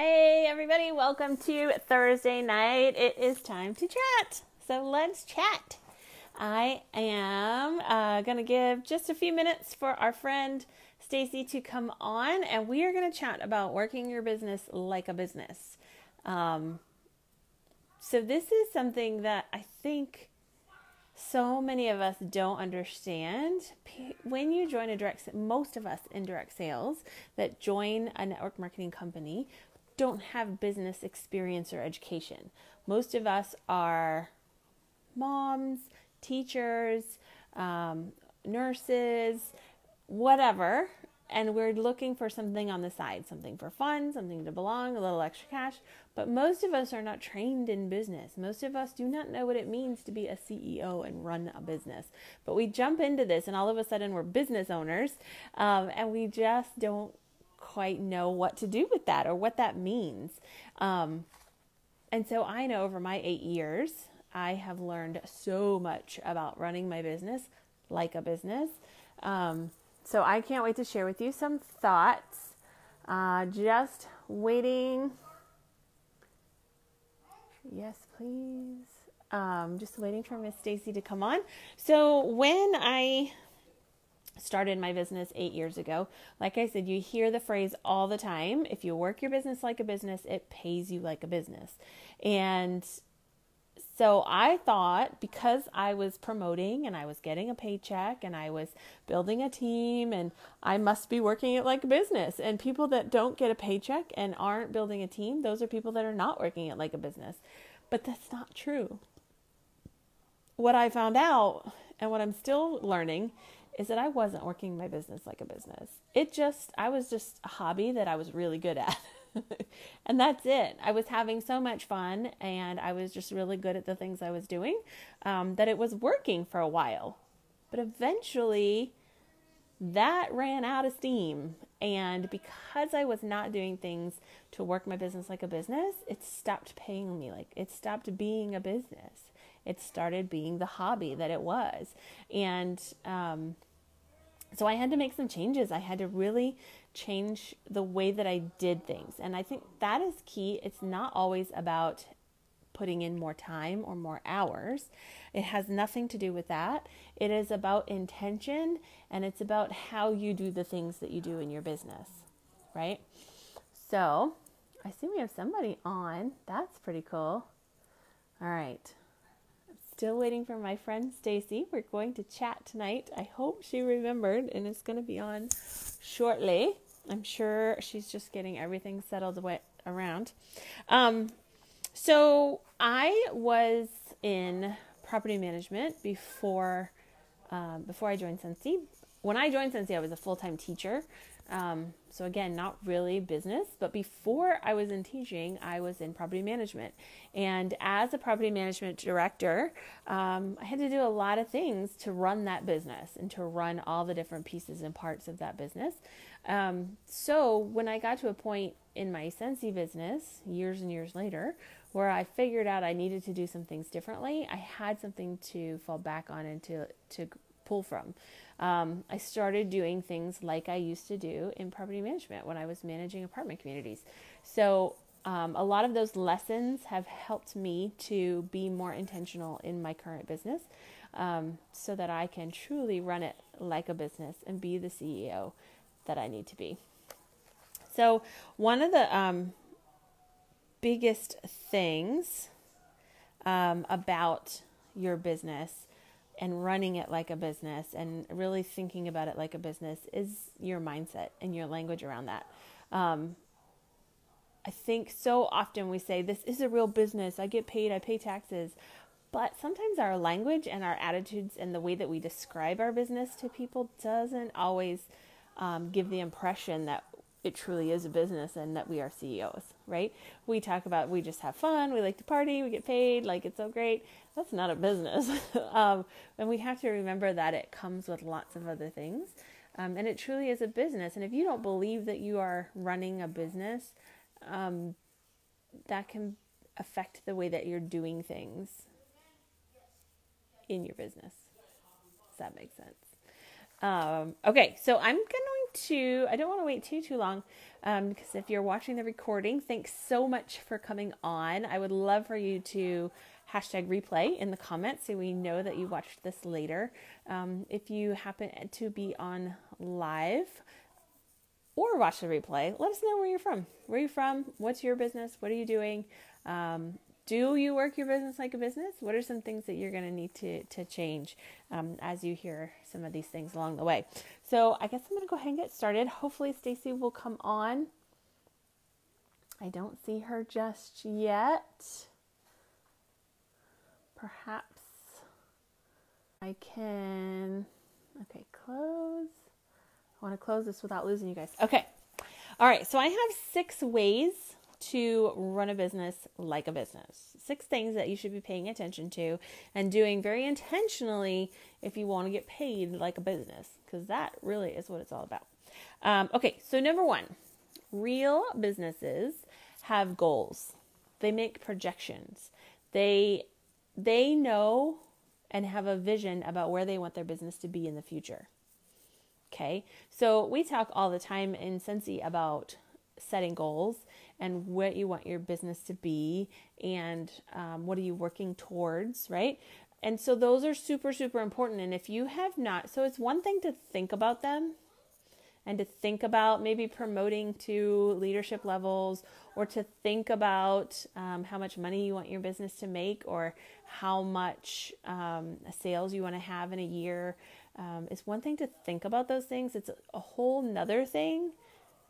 Hey everybody, welcome to Thursday night. It is time to chat. So let's chat. I am going to give just a few minutes for our friend Stacy to come on, and we are going to chat about working your business like a business. So this is something that I think so many of us don't understand. When you join most of us in direct sales that join a network marketing company don't have business experience or education. Most of us are moms, teachers, nurses, whatever, and we're looking for something on the side, something for fun, something to belong, a little extra cash. But most of us are not trained in business. Most of us do not know what it means to be a CEO and run a business. But we jump into this and all of a sudden we're business owners, and we just don't quite know what to do with that or what that means. And so I know over my 8 years, I have learned so much about running my business like a business. So I can't wait to share with you some thoughts. Just waiting. Yes, please. Just waiting for Miss Stacy to come on. So when I started my business 8 years ago, like I said, you hear the phrase all the time: if you work your business like a business, it pays you like a business. And so I thought, because I was promoting and I was getting a paycheck and I was building a team, and I must be working it like a business. And people that don't get a paycheck and aren't building a team, those are people that are not working it like a business. But that's not true. What I found out, and what I'm still learning, is that I wasn't working my business like a business. I was just a hobby that I was really good at. And that's it. I was having so much fun and I was just really good at the things I was doing, that it was working for a while. But eventually that ran out of steam. And because I was not doing things to work my business like a business, it stopped paying me. It stopped being a business. It started being the hobby that it was. And, so I had to make some changes. I had to really change the way that I did things. And I think that is key. It's not always about putting in more time or more hours. It has nothing to do with that. It is about intention, and it's about how you do the things that you do in your business, right? So I see we have somebody on. That's pretty cool. All right. Still waiting for my friend Stacy. We're going to chat tonight. I hope she remembered and is going to be on shortly. I'm sure she's just getting everything settled around. So I was in property management before I joined Sensi. When I joined Sensi, I was a full-time teacher. So again, not really business, but before I was in teaching, I was in property management. And as a property management director, I had to do a lot of things to run that business and to run all the different pieces and parts of that business. So when I got to a point in my Sensi business, years and years later, where I figured out I needed to do some things differently, I had something to fall back on and to pull from. I started doing things like I used to do in property management when I was managing apartment communities. So a lot of those lessons have helped me to be more intentional in my current business, so that I can truly run it like a business and be the CEO that I need to be. So one of the biggest things about your business and running it like a business and really thinking about it like a business is your mindset and your language around that. I think so often we say, this is a real business. I get paid, I pay taxes. But sometimes our language and our attitudes and the way that we describe our business to people doesn't always give the impression that it truly is a business and that we are CEOs, right? We talk about, we just have fun, we like to party, we get paid, it's so great. That's not a business. And we have to remember that it comes with lots of other things. And it truly is a business. And if you don't believe that you are running a business, that can affect the way that you're doing things in your business. Does that make sense? Okay, so I'm going I don't want to wait too long, because if you're watching the recording, thanks so much for coming on. I would love for you to #replay in the comments so we know that you watched this later. If you happen to be on live or watch the replay, let us know where you're from. Where are you from? What's your business? What are you doing? Do you work your business like a business? What are some things that you're going to need to change as you hear some of these things along the way? So I guess I'm going to go ahead and get started. Hopefully Stacy will come on. I don't see her just yet. Perhaps I can, okay, close. I want to close this without losing you guys. Okay. All right. So I have 6 ways to run a business like a business. 6 things that you should be paying attention to and doing very intentionally if you want to get paid like a business, because that really is what it's all about. Okay, so number 1, real businesses have goals. They make projections. They know and have a vision about where they want their business to be in the future. Okay, so we talk all the time in Scentsy about setting goals and what you want your business to be and what are you working towards, right? And so those are super, super important. And if you have not, so it's one thing to think about them and to think about maybe promoting to leadership levels, or to think about how much money you want your business to make, or how much sales you want to have in a year. It's one thing to think about those things. It's a whole nother thing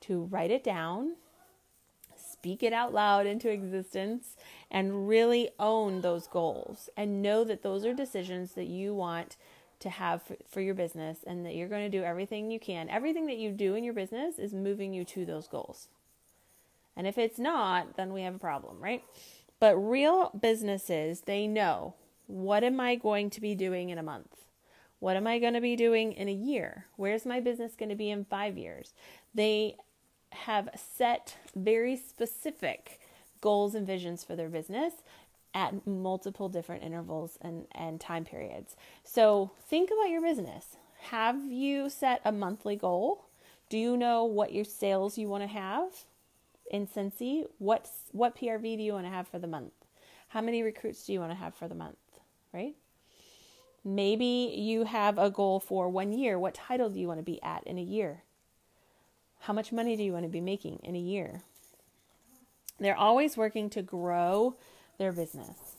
to write it down, speak it out loud into existence, and really own those goals and know that those are decisions that you want to have for your business, and that you're going to do everything you can. Everything that you do in your business is moving you to those goals. And if it's not, then we have a problem, right? But real businesses, they know, what am I going to be doing in a month? What am I going to be doing in a year? Where's my business going to be in 5 years? They have set very specific goals and visions for their business at multiple different intervals and time periods. So think about your business. Have you set a monthly goal? Do you know what your sales you want to have in Scentsy? What PRV do you want to have for the month? How many recruits do you want to have for the month, right? Maybe you have a goal for 1 year. What title do you want to be at in a year? How much money do you want to be making in a year? They're always working to grow their business.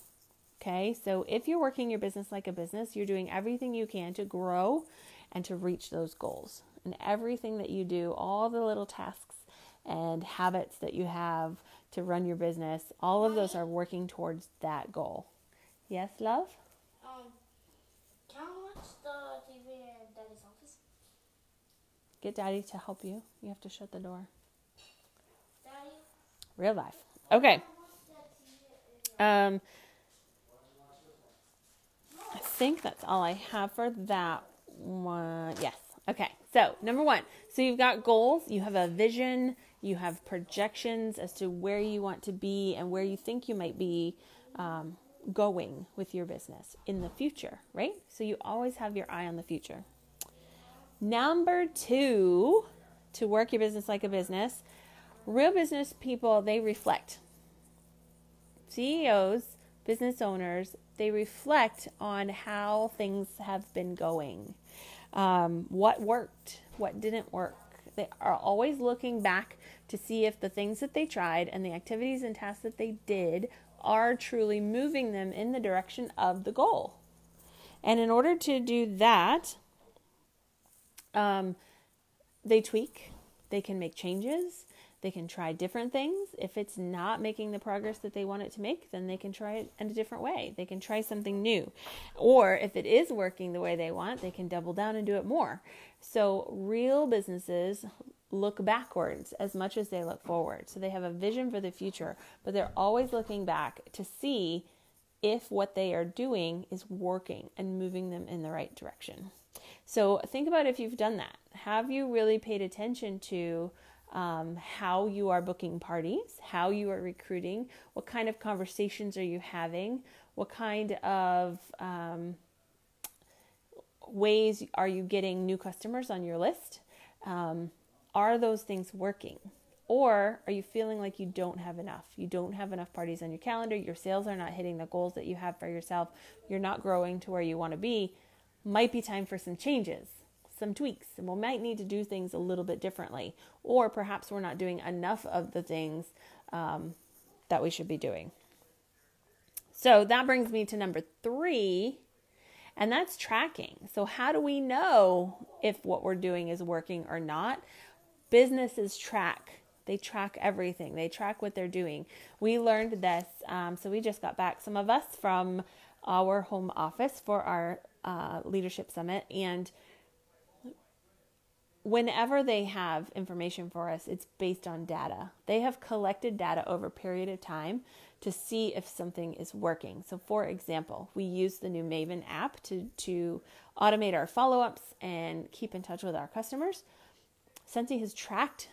Okay, so if you're working your business like a business, you're doing everything you can to grow and to reach those goals. And everything that you do, all the little tasks and habits that you have to run your business, all of those are working towards that goal. Yes, love? Can I watch the TV in Daddy's office? Get Daddy to help you. You have to shut the door. Daddy? Real life. Okay. I think that's all I have for that one. Yes. Okay. So number 1. So you've got goals. You have a vision. You have projections as to where you want to be and where you think you might be going with your business in the future, right? So you always have your eye on the future. Number 2, to work your business like a business, real business people, they reflect. CEOs, business owners, they reflect on how things have been going. What worked, what didn't work. They are always looking back to see if the things that they tried and the activities and tasks that they did are truly moving them in the direction of the goal. And in order to do that, they tweak, they can make changes, they can try different things. If it's not making the progress that they want it to make, then they can try it in a different way. They can try something new. Or if it is working the way they want, they can double down and do it more. So real businesses look backwards as much as they look forward. So they have a vision for the future, but they're always looking back to see if what they are doing is working and moving them in the right direction. So think about if you've done that. Have you really paid attention to how you are booking parties, how you are recruiting, what kind of conversations are you having, what kind of ways are you getting new customers on your list? Are those things working? Or are you feeling like you don't have enough? You don't have enough parties on your calendar. Your sales are not hitting the goals that you have for yourself. You're not growing to where you want to be. Might be time for some changes, some tweaks, and we might need to do things a little bit differently. Or perhaps we're not doing enough of the things that we should be doing. So that brings me to number 3, and that's tracking. So how do we know if what we're doing is working or not? Businesses track. They track everything. They track what they're doing. We learned this. So we just got back, some of us, from our home office for our leadership summit. And whenever they have information for us, it's based on data. They have collected data over a period of time to see if something is working. So for example, we use the new Maven app to automate our follow-ups and keep in touch with our customers. Scentsy has tracked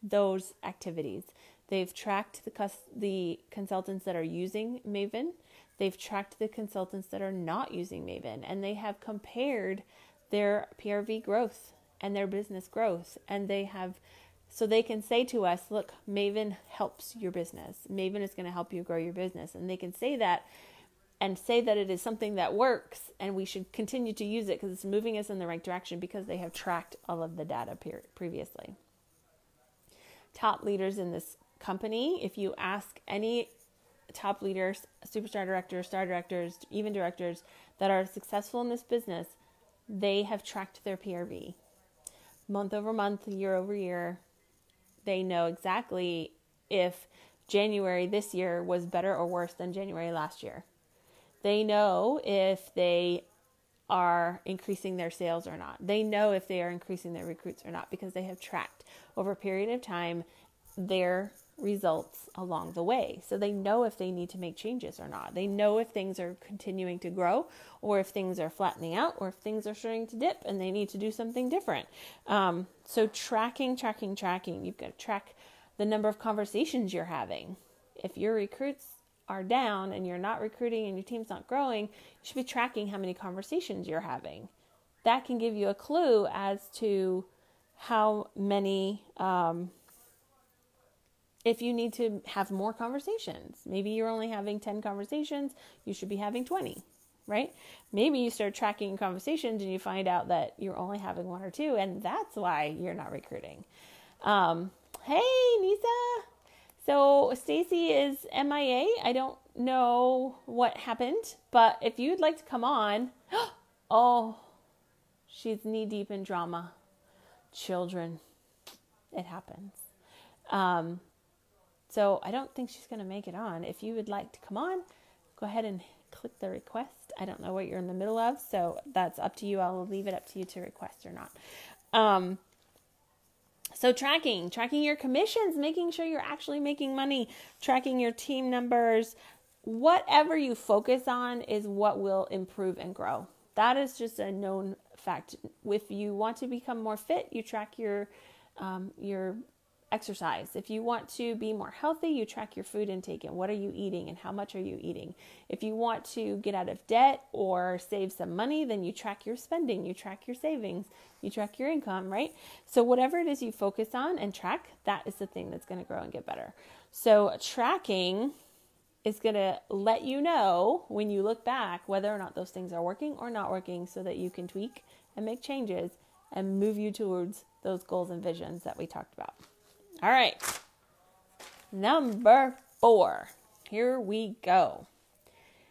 those activities. They've tracked the consultants that are using Maven. They've tracked the consultants that are not using Maven, and they have compared their PRV growth and their business growth. And so they can say to us, look, Maven helps your business. Maven is going to help you grow your business. And they can say that and say that it is something that works and we should continue to use it because it's moving us in the right direction because they have tracked all of the data previously. Top leaders in this company, if you ask any top leaders, superstar directors, star directors, even directors that are successful in this business, they have tracked their PRV. Month over month, year over year, they know exactly if January this year was better or worse than January last year. They know if they are increasing their sales or not. They know if they are increasing their recruits or not because they have tracked over a period of time their results along the way. So they know if they need to make changes or not. They know if things are continuing to grow or if things are flattening out or if things are starting to dip and they need to do something different. So tracking. You've got to track the number of conversations you're having. If your recruits are down and you're not recruiting and your team's not growing, you should be tracking how many conversations you're having. That can give you a clue as to how many, if you need to have more conversations. Maybe you're only having 10 conversations, you should be having 20, right? Maybe you start tracking conversations and you find out that you're only having 1 or 2, and that's why you're not recruiting. Hey, Nisa. So Stacy is MIA. I don't know what happened, but if you'd like to come on, oh, she's knee deep in drama. Children, it happens. So I don't think she's going to make it on. If you would like to come on, go ahead and click the request. I don't know what you're in the middle of, so that's up to you. I'll leave it up to you to request or not. So tracking your commissions, making sure you're actually making money, tracking your team numbers, whatever you focus on is what will improve and grow. That is just a known fact. If you want to become more fit, you track your exercise. If you want to be more healthy, you track your food intake and what are you eating and how much are you eating. If you want to get out of debt or save some money, then you track your spending, you track your savings, you track your income, right? So whatever it is you focus on and track, that is the thing that's going to grow and get better. So tracking is going to let you know when you look back whether or not those things are working or not working so that you can tweak and make changes and move you towards those goals and visions that we talked about. All right, number 4, here we go.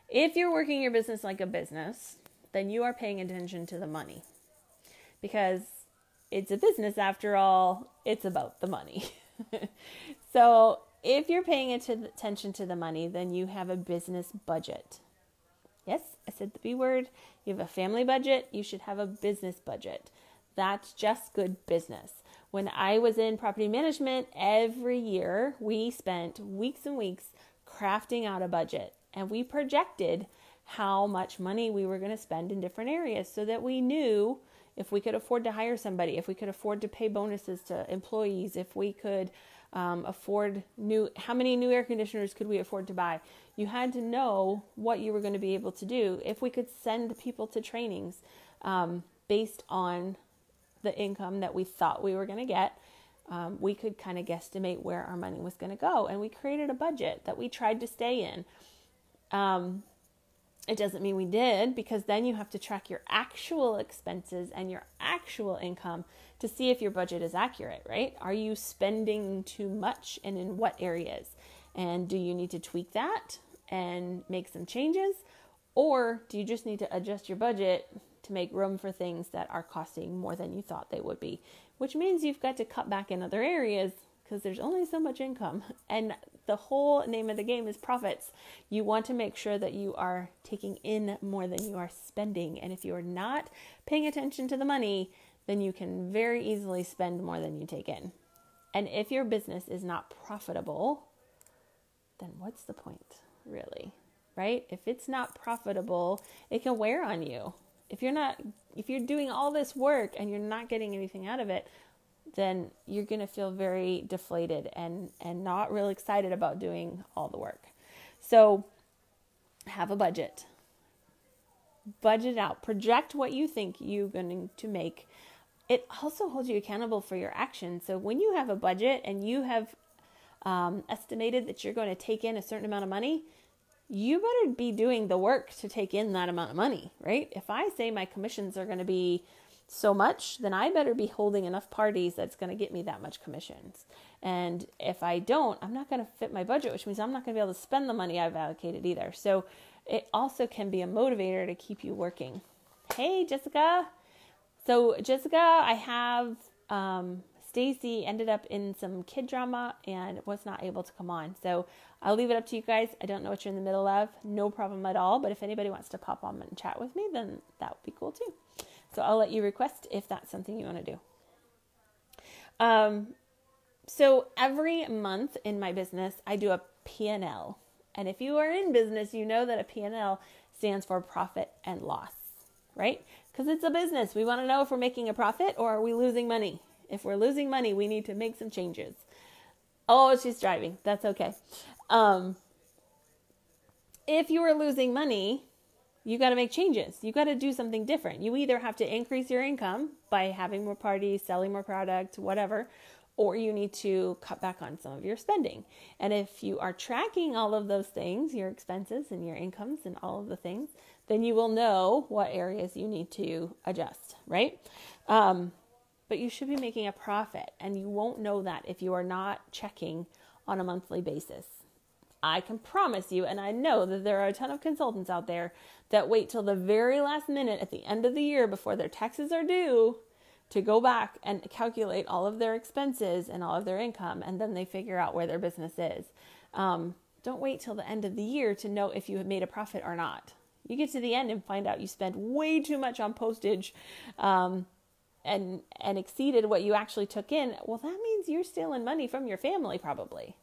If you're working your business like a business, then you are paying attention to the money because it's a business after all, it's about the money. So if you're paying attention to the money, then you have a business budget. Yes, I said the B word. You have a family budget, you should have a business budget. That's just good business. When I was in property management, every year we spent weeks and weeks crafting out a budget, and we projected how much money we were going to spend in different areas so that we knew if we could afford to hire somebody, if we could afford to pay bonuses to employees, if we could afford how many new air conditioners could we afford to buy. You had to know what you were going to be able to do. If we could send people to trainings based on the income that we thought we were going to get, we could kind of guesstimate where our money was going to go. And we created a budget that we tried to stay in. It doesn't mean we did, because then you have to track your actual expenses and your actual income to see if your budget is accurate, right? Are you spending too much, and in what areas? And do you need to tweak that and make some changes? Or do you just need to adjust your budget to make room for things that are costing more than you thought they would be? Which means you've got to cut back in other areas, because there's only so much income. And the whole name of the game is profits. You want to make sure that you are taking in more than you are spending. And if you are not paying attention to the money, then you can very easily spend more than you take in. And if your business is not profitable, then what's the point, really? Right? If it's not profitable, it can wear on you. If you're doing all this work and you're not getting anything out of it, then you're going to feel very deflated and not really excited about doing all the work. So have a budget. Budget out. Project what you think you're going to make. It also holds you accountable for your actions. So when you have a budget and you have estimated that you're going to take in a certain amount of money, you better be doing the work to take in that amount of money, right? If I say my commissions are going to be so much, then I better be holding enough parties that's going to get me that much commissions. And if I don't, I'm not going to fit my budget, which means I'm not going to be able to spend the money I've allocated either. So it also can be a motivator to keep you working. Hey, Jessica. So Jessica, I have Stacy ended up in some kid drama and was not able to come on. So I'll leave it up to you guys. I don't know what you're in the middle of. No problem at all. But if anybody wants to pop on and chat with me, then that would be cool too. So I'll let you request if that's something you want to do. So every month in my business, I do a P&L. And if you are in business, you know that a P&L stands for profit and loss, right? Because it's a business. We want to know if we're making a profit or are we losing money. If we're losing money, we need to make some changes. Oh, she's driving. That's okay. If you are losing money, you got to make changes. You got to do something different. You either have to increase your income by having more parties, selling more product, whatever, or you need to cut back on some of your spending. And if you are tracking all of those things, your expenses and your incomes and all of the things, then you will know what areas you need to adjust, right? But you should be making a profit, and you won't know that if you are not checking on a monthly basis. I can promise you, and I know that there are a ton of consultants out there that wait till the very last minute at the end of the year before their taxes are due to go back and calculate all of their expenses and all of their income, and then they figure out where their business is. Don't wait till the end of the year to know if you have made a profit or not. You get to the end and find out you spent way too much on postage and exceeded what you actually took in. Well, that means you're stealing money from your family probably,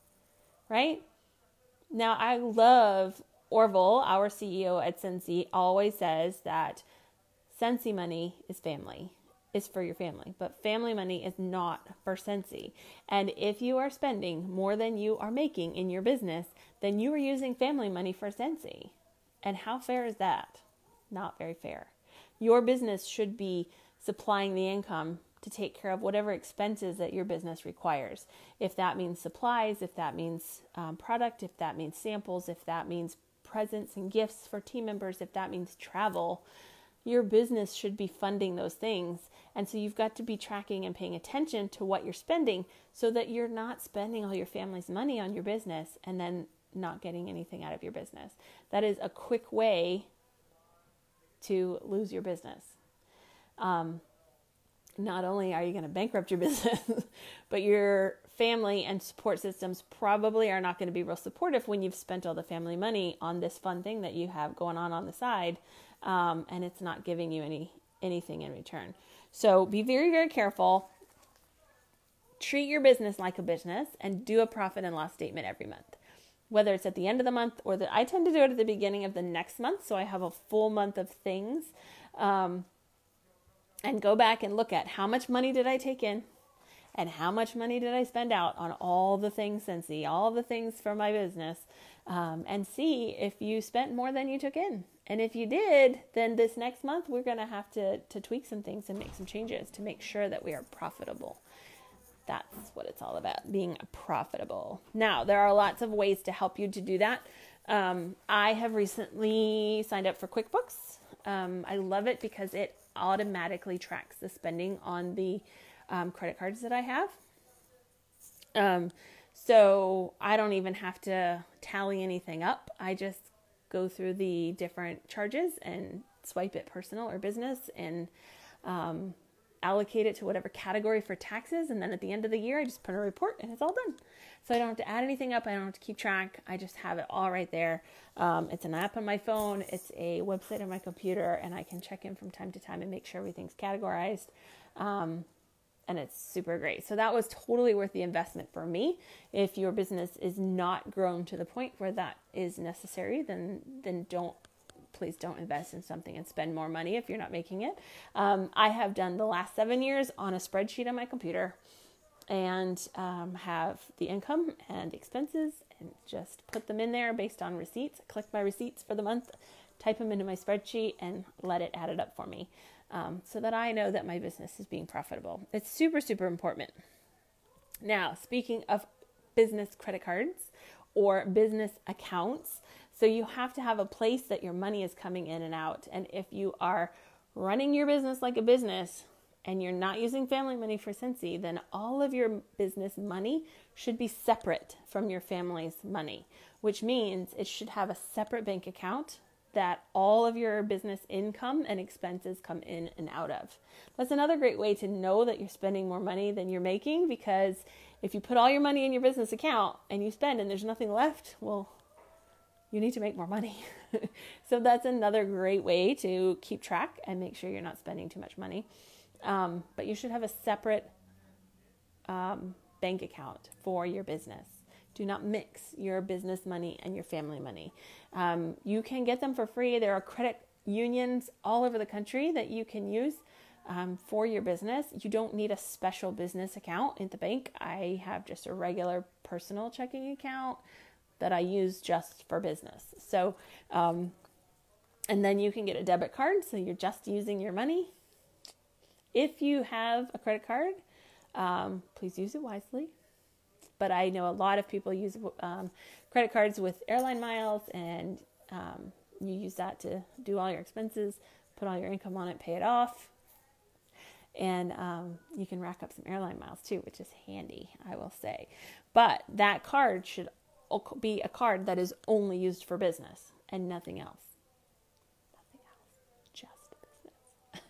right? Now, I love Orville, our CEO at Scentsy, always says that Scentsy money is family, is for your family, but family money is not for Scentsy. And if you are spending more than you are making in your business, then you are using family money for Scentsy. And how fair is that? Not very fair. Your business should be supplying the income to take care of whatever expenses that your business requires. If that means supplies, if that means product, if that means samples, if that means presents and gifts for team members, if that means travel, your business should be funding those things. And so you've got to be tracking and paying attention to what you're spending so that you're not spending all your family's money on your business and then not getting anything out of your business. That is a quick way to lose your business. Not only are you going to bankrupt your business, but your family and support systems probably are not going to be real supportive when you've spent all the family money on this fun thing that you have going on the side, and it's not giving you anything in return. So be very, very careful. Treat your business like a business and do a profit and loss statement every month. Whether it's at the end of the month or I tend to do it at the beginning of the next month, so I have a full month of things. And go back and look at how much money did I take in and how much money did I spend out on all the things Scentsy, all the things for my business, and see if you spent more than you took in. And if you did, then this next month we're going to have to tweak some things and make some changes to make sure that we are profitable. That's what it's all about, being profitable. Now, there are lots of ways to help you to do that. I have recently signed up for QuickBooks. I love it because it automatically tracks the spending on the credit cards that I have. So I don't even have to tally anything up. I just go through the different charges and swipe it personal or business and allocate it to whatever category for taxes. And then at the end of the year, I just put a report and it's all done. So I don't have to add anything up. I don't have to keep track. I just have it all right there. It's an app on my phone. It's a website on my computer, and I can check in from time to time and make sure everything's categorized. And it's super great. So that was totally worth the investment for me. If your business is not grown to the point where that is necessary, then please don't invest in something and spend more money if you're not making it. I have done the last 7 years on a spreadsheet on my computer and have the income and expenses and just put them in there based on receipts. Click my receipts for the month, type them into my spreadsheet, and let it add it up for me. So that I know that my business is being profitable. It's super, super important. Now, speaking of business credit cards or business accounts, so you have to have a place that your money is coming in and out. And if you are running your business like a business and you're not using family money for Scentsy, then all of your business money should be separate from your family's money, which means it should have a separate bank account that all of your business income and expenses come in and out of. That's another great way to know that you're spending more money than you're making, because if you put all your money in your business account and you spend and there's nothing left, well, you need to make more money. So that's another great way to keep track and make sure you're not spending too much money. But you should have a separate bank account for your business. Do not mix your business money and your family money. You can get them for free. There are credit unions all over the country that you can use for your business. You don't need a special business account at the bank. I have just a regular personal checking account that I use just for business. So, and then you can get a debit card, so you're just using your money. If you have a credit card, please use it wisely. But I know a lot of people use credit cards with airline miles, and you use that to do all your expenses, put all your income on it, pay it off. And you can rack up some airline miles too, which is handy, I will say. But that card should be a card that is only used for business and nothing else. Nothing else, just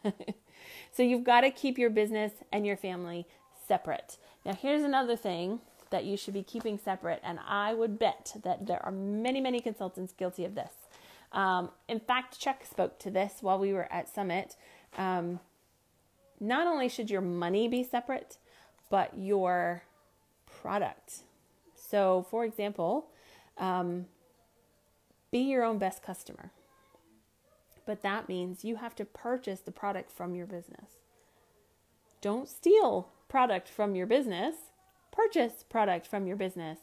business. So you've got to keep your business and your family separate. Now here's another thing that you should be keeping separate, and I would bet that there are many, many consultants guilty of this. In fact, Chuck spoke to this while we were at Summit. Not only should your money be separate, but your product. So, for example, be your own best customer. But that means you have to purchase the product from your business. Don't steal product from your business. Purchase product from your business.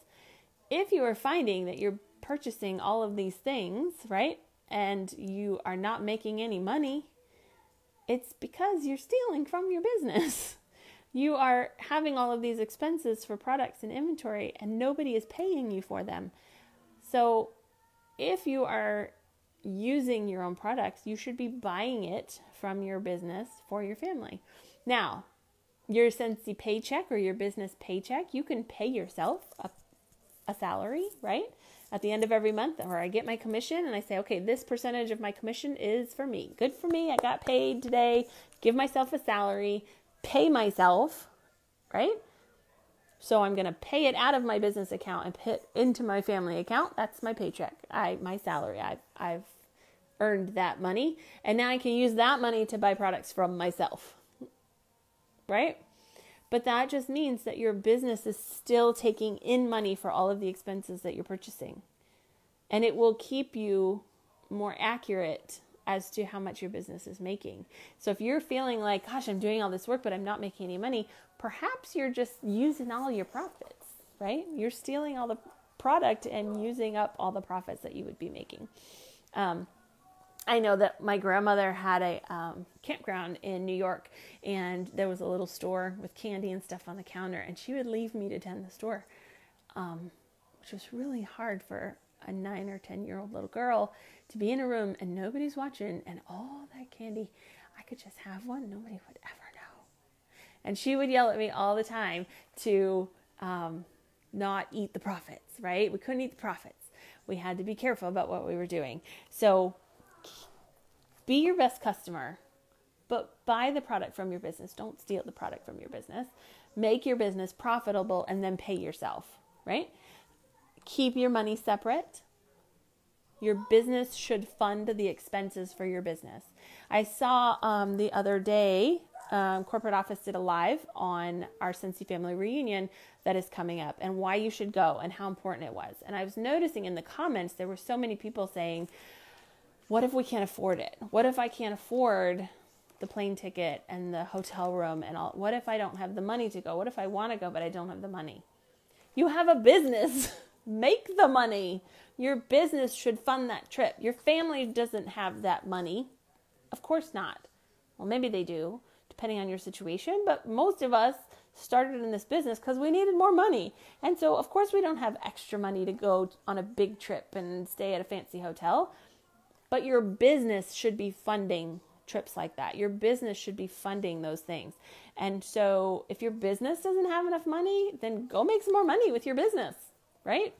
If you are finding that you're purchasing all of these things, right, and you are not making any money, it's because you're stealing from your business. You are having all of these expenses for products and inventory, and nobody is paying you for them. So if you are using your own products, you should be buying it from your business for your family. Now, your Scentsy paycheck or your business paycheck, you can pay yourself a salary, right? At the end of every month, or I get my commission and I say, okay, this percentage of my commission is for me. Good for me. I got paid today. Give myself a salary, pay myself, right? So I'm going to pay it out of my business account and put into my family account. That's my paycheck. My salary. I've earned that money, and now I can use that money to buy products from myself. Right? But that just means that your business is still taking in money for all of the expenses that you're purchasing. And it will keep you more accurate as to how much your business is making. So if you're feeling like, gosh, I'm doing all this work, but I'm not making any money, perhaps you're just using all your profits, right? You're stealing all the product and using up all the profits that you would be making. I know that my grandmother had a campground in New York, and there was a little store with candy and stuff on the counter, and she would leave me to tend the store, which was really hard for a 9 or 10-year-old little girl to be in a room and nobody's watching, and all that candy, I could just have one. Nobody would ever know. And she would yell at me all the time to not eat the profits, right? We couldn't eat the profits. We had to be careful about what we were doing. So be your best customer, but buy the product from your business. Don't steal the product from your business. Make your business profitable and then pay yourself, right? Keep your money separate. Your business should fund the expenses for your business. I saw the other day, Corporate Office did a live on our Cincy family reunion that is coming up and why you should go and how important it was. And I was noticing in the comments, there were so many people saying, what if we can't afford it? What if I can't afford the plane ticket and the hotel room and all? What if I don't have the money to go? What if I want to go, but I don't have the money? You have a business. Make the money. Your business should fund that trip. Your family doesn't have that money. Of course not. Well, maybe they do, depending on your situation. But most of us started in this business because we needed more money. And so, of course, we don't have extra money to go on a big trip and stay at a fancy hotel. But your business should be funding trips like that. Your business should be funding those things. And so if your business doesn't have enough money, then go make some more money with your business, right?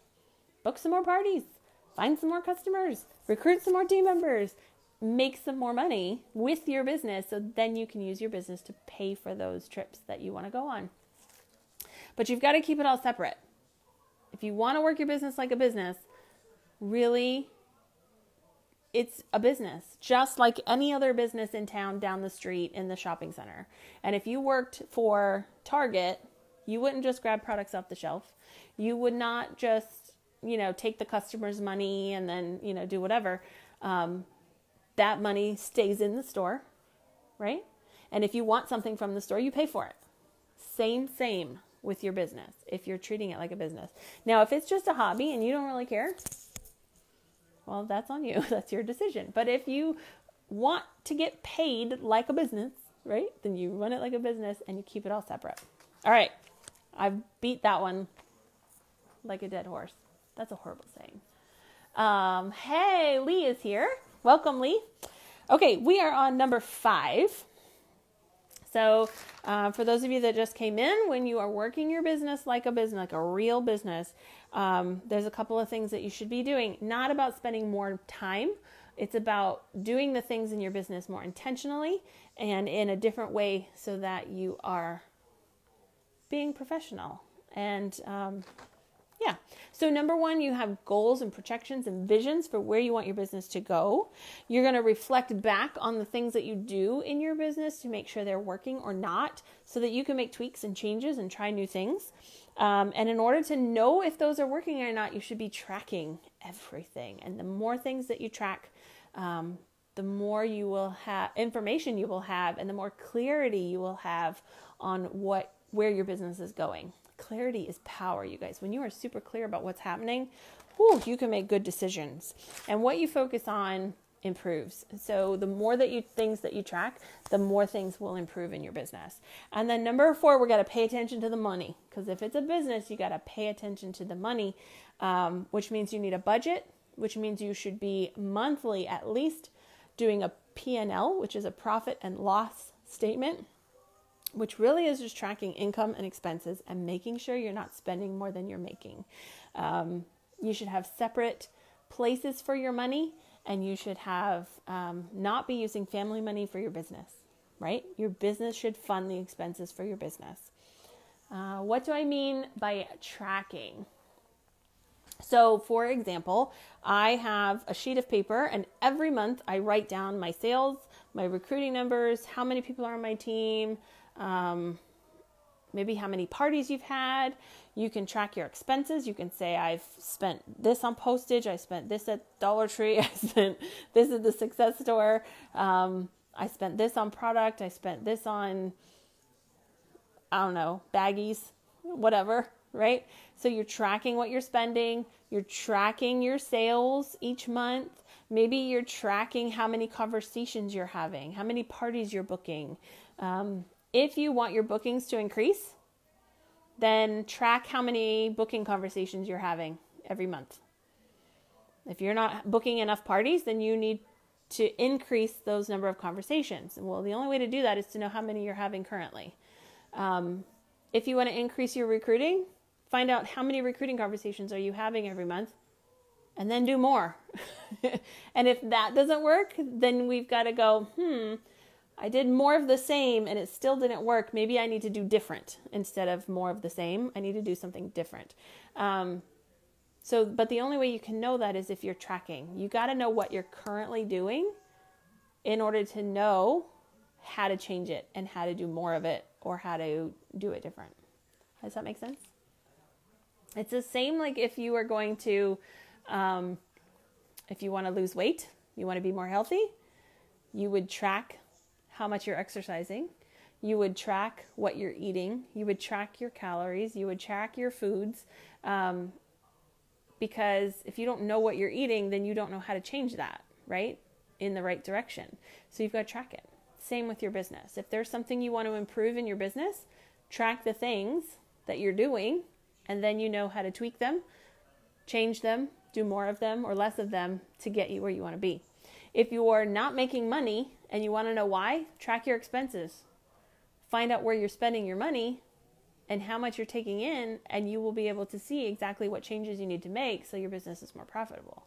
Book some more parties, find some more customers, recruit some more team members, make some more money with your business, so then you can use your business to pay for those trips that you want to go on. But you've got to keep it all separate. If you want to work your business like a business, really, it's a business, just like any other business in town, down the street, in the shopping center. And if you worked for Target, you wouldn't just grab products off the shelf. You would not just, take the customer's money and then, do whatever. That money stays in the store, right? And if you want something from the store, you pay for it. Same with your business, if you're treating it like a business. Now, if it's just a hobby and you don't really care, well, that's on you. That's your decision. But if you want to get paid like a business, right, then you run it like a business and you keep it all separate. All right. I've beat that one like a dead horse. That's a horrible saying. Hey, Lee is here. Welcome, Lee. Okay, we are on number 5. So for those of you that just came in, when you are working your business like a business, like a real business, there's a couple of things that you should be doing. Not about spending more time. It's about doing the things in your business more intentionally and in a different way so that you are being professional. And so number 1, you have goals and projections and visions for where you want your business to go. You're going to reflect back on the things that you do in your business to make sure they're working or not, so that you can make tweaks and changes and try new things. And in order to know if those are working or not, you should be tracking everything. And the more things that you track, the more you will have information you will have, and the more clarity you will have on where your business is going. Clarity is power, you guys. When you are super clear about what's happening, you can make good decisions. And what you focus on improves. So the more things that you track, the more things will improve in your business. And then number 4, we got to pay attention to the money. Because if it's a business, you got to pay attention to the money, which means you need a budget, which means you should be monthly at least doing a P&L, which is a profit and loss statement, which really is just tracking income and expenses and making sure you're not spending more than you're making. You should have separate places for your money, and you should have not be using family money for your business, right? Your business should fund the expenses for your business. What do I mean by tracking? So, for example, I have a sheet of paper, and every month I write down my sales, my recruiting numbers, how many people are on my team, maybe how many parties you've had. You can track your expenses. You can say, I've spent this on postage. I spent this at Dollar Tree. I spent this at the Success Store. I spent this on product. I spent this on, baggies, whatever, right? So you're tracking what you're spending. You're tracking your sales each month. Maybe you're tracking how many conversations you're having, how many parties you're booking. If you want your bookings to increase, then track how many booking conversations you're having every month. If you're not booking enough parties, then you need to increase those number of conversations. Well, the only way to do that is to know how many you're having currently. If you want to increase your recruiting, find out how many recruiting conversations are you having every month, and then do more. And if that doesn't work, then we've got to go, I did more of the same and it still didn't work. Maybe I need to do different instead of more of the same. I need to do something different. But the only way you can know that is if you're tracking. You got to know what you're currently doing in order to know how to change it and how to do more of it or how to do it different. Does that make sense? It's the same like if you are going to, if you want to lose weight, you want to be more healthy, you would track how much you're exercising. You would track what you're eating. You would track your calories. You would track your foods. Because if you don't know what you're eating, then you don't know how to change that, right? In the right direction. So you've got to track it. Same with your business. If there's something you want to improve in your business, track the things that you're doing, and then you know how to tweak them, change them, do more of them or less of them to get you where you want to be. If you are not making money and you want to know why, track your expenses. Find out where you're spending your money and how much you're taking in, and you will be able to see exactly what changes you need to make so your business is more profitable,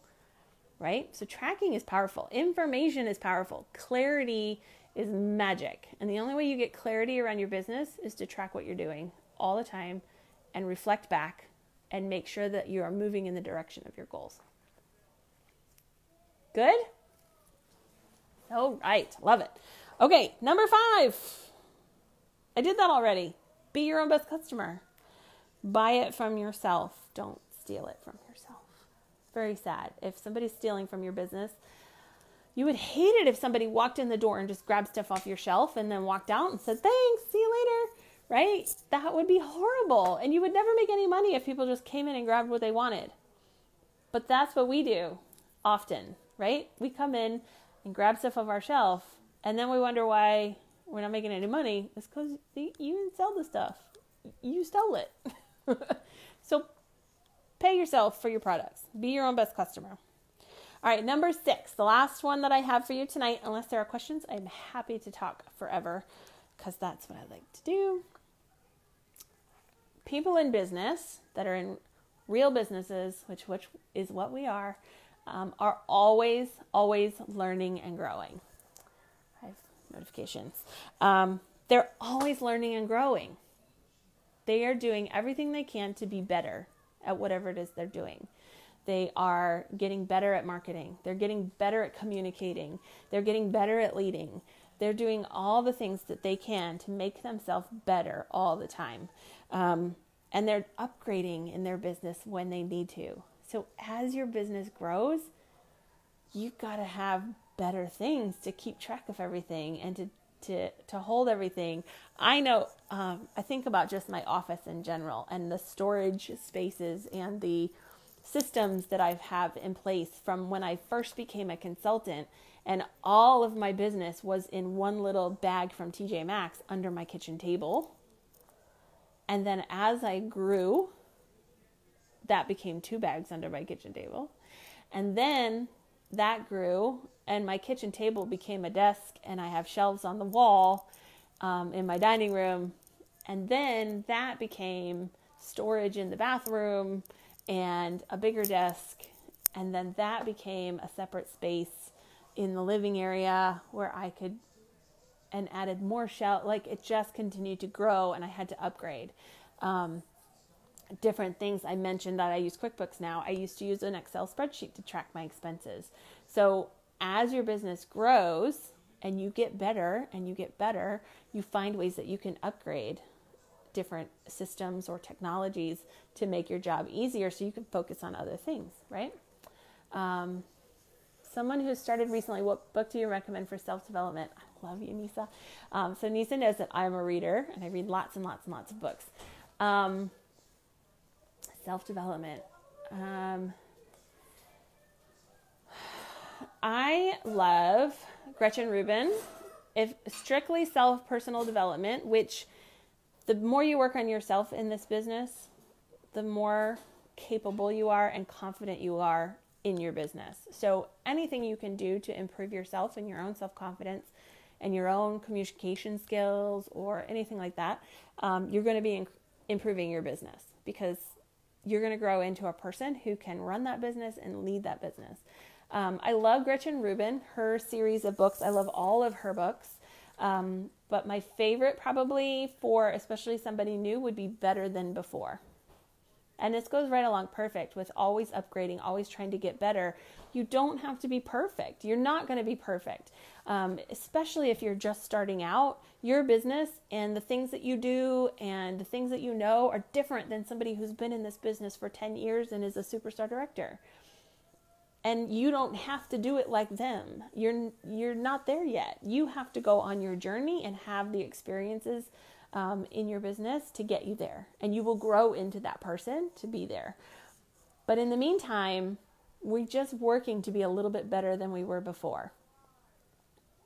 right? So tracking is powerful. Information is powerful. Clarity is magic. And the only way you get clarity around your business is to track what you're doing all the time and reflect back and make sure that you are moving in the direction of your goals. Good? All right. Love it. Okay. Number 5. I did that already. Be your own best customer. Buy it from yourself. Don't steal it from yourself. It's very sad. If somebody's stealing from your business, you would hate it if somebody walked in the door and just grabbed stuff off your shelf and then walked out and said, thanks, see you later, right? That would be horrible. And you would never make any money if people just came in and grabbed what they wanted. But that's what we do often, right? We come in and grab stuff off our shelf, and then we wonder why we're not making any money. It's because you didn't sell the stuff. You stole it. So pay yourself for your products. Be your own best customer. All right, number 6, the last one that I have for you tonight. Unless there are questions, I'm happy to talk forever because that's what I like to do. People in business that are in real businesses, which is what we are always learning and growing. I have notifications. They're always learning and growing. They are doing everything they can to be better at whatever it is they're doing. They are getting better at marketing. They're getting better at communicating. They're getting better at leading. They're doing all the things that they can to make themselves better all the time. And they're upgrading in their business when they need to. So as your business grows, you've got to have better things to keep track of everything and to hold everything. I know, I think about just my office in general and the storage spaces and the systems that I have in place from when I first became a consultant, and all of my business was in one little bag from TJ Maxx under my kitchen table. And then as I grew, that became 2 bags under my kitchen table. And then that grew and my kitchen table became a desk, and I have shelves on the wall in my dining room. And then that became storage in the bathroom and a bigger desk. And then that became a separate space in the living area where I could, and added more shelf. Like it just continued to grow, and I had to upgrade. Different things. I mentioned that I use QuickBooks now. I used to use an Excel spreadsheet to track my expenses. So as your business grows and you get better and you get better, you find ways that you can upgrade different systems or technologies to make your job easier so you can focus on other things, right? Someone who started recently, what book do you recommend for self-development? I love you, Nisa. So Nisa knows that I'm a reader and I read lots and lots and lots of books. Self-development. I love Gretchen Rubin. If strictly personal development, which the more you work on yourself in this business, the more capable you are and confident you are in your business. So anything you can do to improve yourself and your own self-confidence and your own communication skills or anything like that, you're going to be improving your business, because you're going to grow into a person who can run that business and lead that business. I love Gretchen Rubin, her series of books. I love all of her books. But my favorite probably for especially somebody new would be Better Than Before. And this goes right along perfect with always upgrading, always trying to get better. You don't have to be perfect. You're not going to be perfect. Especially if you're just starting out. Your business and the things that you do and the things that you know are different than somebody who's been in this business for 10 years and is a superstar director. And you don't have to do it like them. You're not there yet. You have to go on your journey and have the experiences in your business to get you there. And you will grow into that person to be there. But in the meantime, we're just working to be a little bit better than we were before.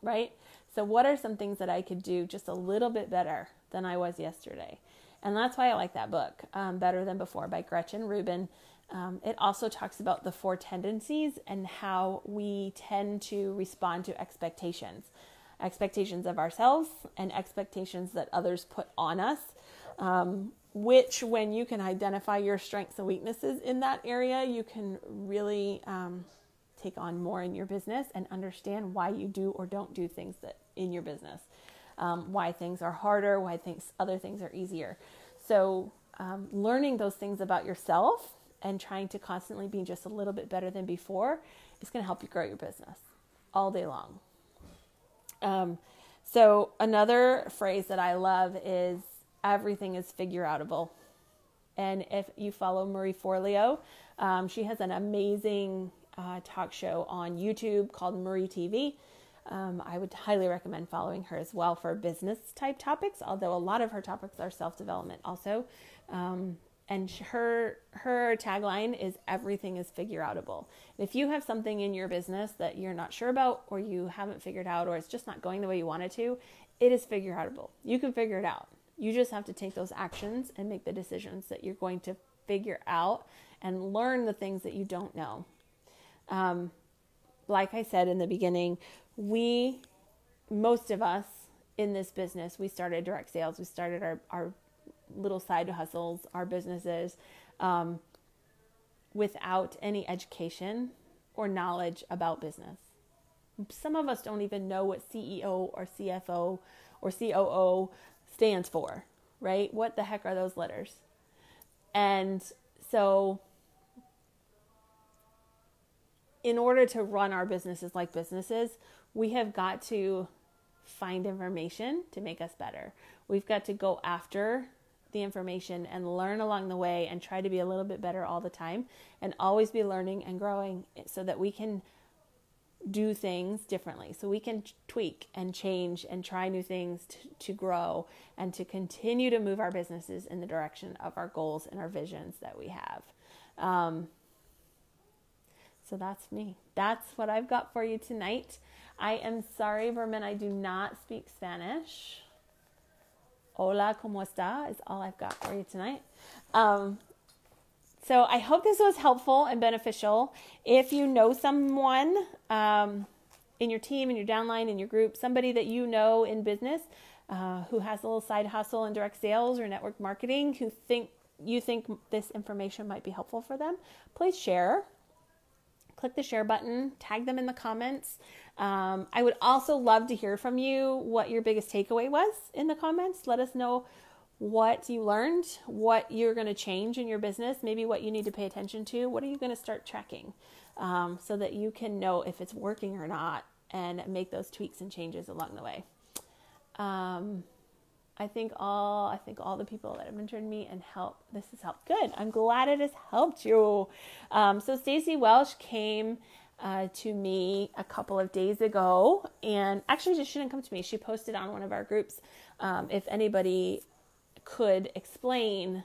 Right? So what are some things that I could do just a little bit better than I was yesterday? And that's why I like that book, Better Than Before by Gretchen Rubin. It also talks about the 4 tendencies and how we tend to respond to expectations of ourselves and expectations that others put on us, which when you can identify your strengths and weaknesses in that area, you can really take on more in your business and understand why you do or don't do things that in your business, why things are harder, why other things are easier. So learning those things about yourself and trying to constantly be just a little bit better than before is going to help you grow your business all day long. So another phrase that I love is everything is figure-outable. And if you follow Marie Forleo, she has an amazing talk show on YouTube called Marie TV. I would highly recommend following her as well for business type topics, although a lot of her topics are self-development also. And her tagline is everything is figure-outable. If you have something in your business that you're not sure about or you haven't figured out or it's just not going the way you want it to, it is figure-outable. You can figure it out. You just have to take those actions and make the decisions that you're going to figure out and learn the things that you don't know. Like I said in the beginning, most of us in this business, we started direct sales. We started our little side hustles, our businesses, without any education or knowledge about business. Some of us don't even know what CEO or CFO or COO stands for, right? What the heck are those letters? And so in order to run our businesses like businesses, we have got to find information to make us better. We've got to go after the information and learn along the way and try to be a little bit better all the time and always be learning and growing so that we can do things differently. So we can tweak and change and try new things to grow and to continue to move our businesses in the direction of our goals and our visions that we have. So that's me. That's what I've got for you tonight. I am sorry, Vermin, I do not speak Spanish. Hola, ¿cómo está? Is all I've got for you tonight. So I hope this was helpful and beneficial. If you know someone in your team, in your downline, in your group, somebody that you know in business who has a little side hustle in direct sales or network marketing, who you think this information might be helpful for them, please share. Click the share button, tag them in the comments. I would also love to hear from you what your biggest takeaway was in the comments. Let us know what you learned, what you're going to change in your business, maybe what you need to pay attention to. What are you going to start tracking so that you can know if it's working or not and make those tweaks and changes along the way. I think all the people that have mentored me and this has helped. Good. I'm glad it has helped you. So Stacey Welsh came to me a couple of days ago, and actually she didn't come to me. She posted on one of our groups if anybody could explain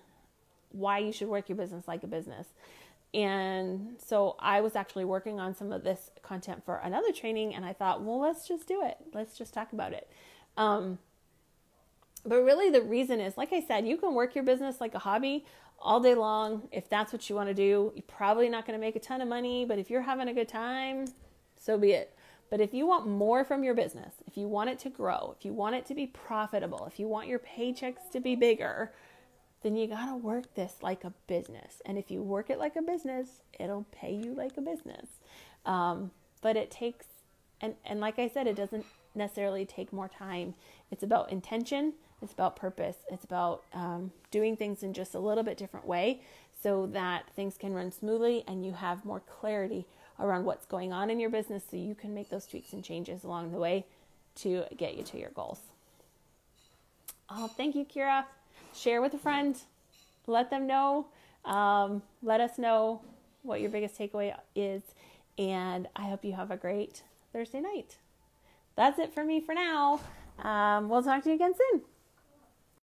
why you should work your business like a business. And so I was actually working on some of this content for another training, and I thought, well, let's just do it. Let's just talk about it. But really the reason is, like I said, you can work your business like a hobby all day long. If that's what you want to do, you're probably not going to make a ton of money, but if you're having a good time, so be it. But if you want more from your business, if you want it to grow, if you want it to be profitable, if you want your paychecks to be bigger, then you got to work this like a business. And if you work it like a business, it'll pay you like a business. But it takes, and like I said, it doesn't necessarily take more time. It's about intention. It's about purpose. It's about doing things in just a little bit different way so that things can run smoothly and you have more clarity around what's going on in your business so you can make those tweaks and changes along the way to get you to your goals. Oh, thank you, Kira. Share with a friend. Let them know. Let us know what your biggest takeaway is. And I hope you have a great Thursday night. That's it for me for now. We'll talk to you again soon.